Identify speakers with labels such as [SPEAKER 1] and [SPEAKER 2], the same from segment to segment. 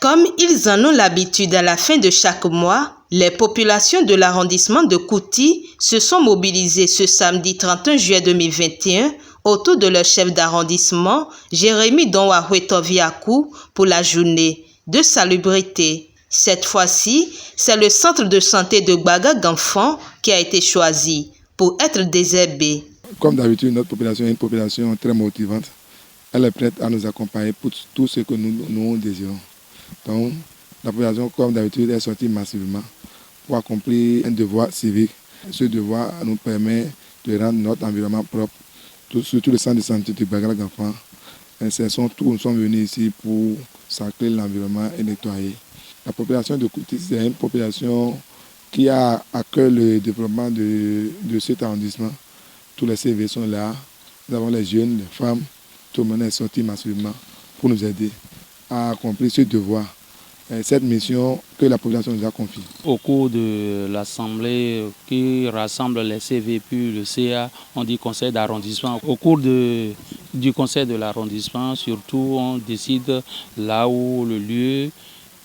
[SPEAKER 1] Comme ils en ont l'habitude à la fin de chaque mois, les populations de l'arrondissement de Kouti se sont mobilisées ce samedi 31 juillet 2021 autour de leur chef d'arrondissement, Jérémy Donwahwetoviakou, pour la journée de salubrité. Cette fois-ci, c'est le centre de santé de Gbagaghamfan qui a été choisi pour être désherbé.
[SPEAKER 2] Comme d'habitude, notre population est une population très motivante. Elle est prête à nous accompagner pour tout ce que nous désirons. Donc, la population, comme d'habitude, est sortie massivement pour accomplir un devoir civique. Ce devoir nous permet de rendre notre environnement propre, surtout le centre de santé de Gbagaghamfan. Nous sommes venus ici pour sacrer l'environnement et nettoyer. La population de Kouti, c'est une population qui a à cœur le développement de cet arrondissement. Tous les CV sont là. Nous avons les jeunes, les femmes. Tout le monde est sorti massivement pour nous aider à accomplir ce devoir, cette mission que la population nous a confiée.
[SPEAKER 3] Au cours de l'assemblée qui rassemble les CV puis le CA, on dit conseil d'arrondissement. Au cours du conseil de l'arrondissement, surtout, on décide là où le lieu,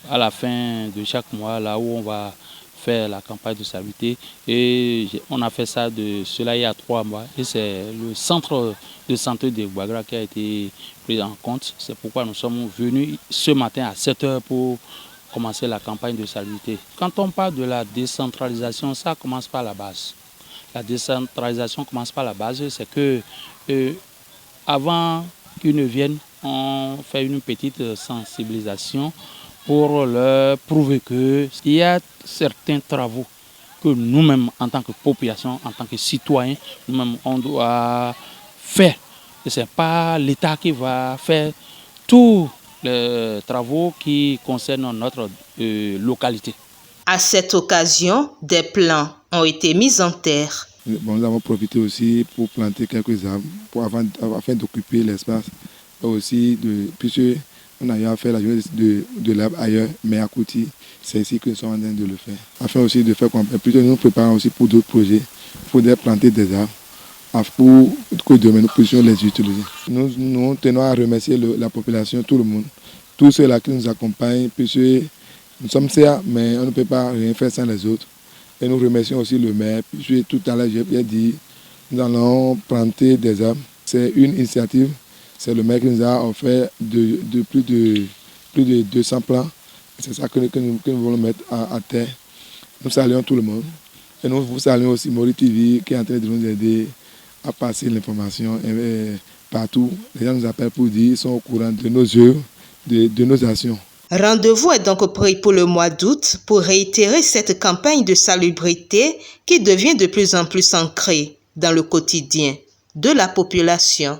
[SPEAKER 3] à la fin de chaque mois, là où on va faire la campagne de salubrité. Et on a fait ça cela il y a 3 mois. Et c'est le centre de santé de Gbagra qui a été pris en compte. C'est pourquoi nous sommes venus ce matin à 7 h pour commencer la campagne de salubrité. Quand on parle de la décentralisation, ça commence par la base. La décentralisation commence par la base, c'est que avant qu'ils ne viennent, on fait une petite sensibilisation pour leur prouver qu'il y a certains travaux que nous-mêmes, en tant que population, en tant que citoyens, nous-mêmes, on doit faire. Et ce n'est pas l'État qui va faire tous les travaux qui concernent notre localité.
[SPEAKER 1] À cette occasion, des plants ont été mis en terre.
[SPEAKER 2] Nous avons profité aussi pour planter quelques arbres afin d'occuper l'espace. Et aussi, puisque on a eu à faire la journée de l'arbre ailleurs, mais à Kouti, c'est ici que nous sommes en train de le faire. Afin aussi de faire plutôt nous préparons aussi pour d'autres projets. Il faudrait planter des arbres pour que demain nous puissions les utiliser. Nous tenons à remercier la population, tout le monde, tous ceux-là qui nous accompagnent, puisque nous sommes CA, mais on ne peut pas rien faire sans les autres. Et nous remercions aussi le maire, puisque tout à l'heure j'ai dit, nous allons planter des arbres. C'est une initiative. C'est le maire qui nous a offert plus de 200 plants. C'est ça que nous voulons mettre à terre. Nous saluons tout le monde. Et nous vous saluons aussi Mori TV qui est en train de nous aider à passer l'information partout. Les gens nous appellent pour dire qu'ils sont au courant de nos œuvres, de nos actions.
[SPEAKER 1] Rendez-vous est donc pris pour le mois d'août pour réitérer cette campagne de salubrité qui devient de plus en plus ancrée dans le quotidien de la population.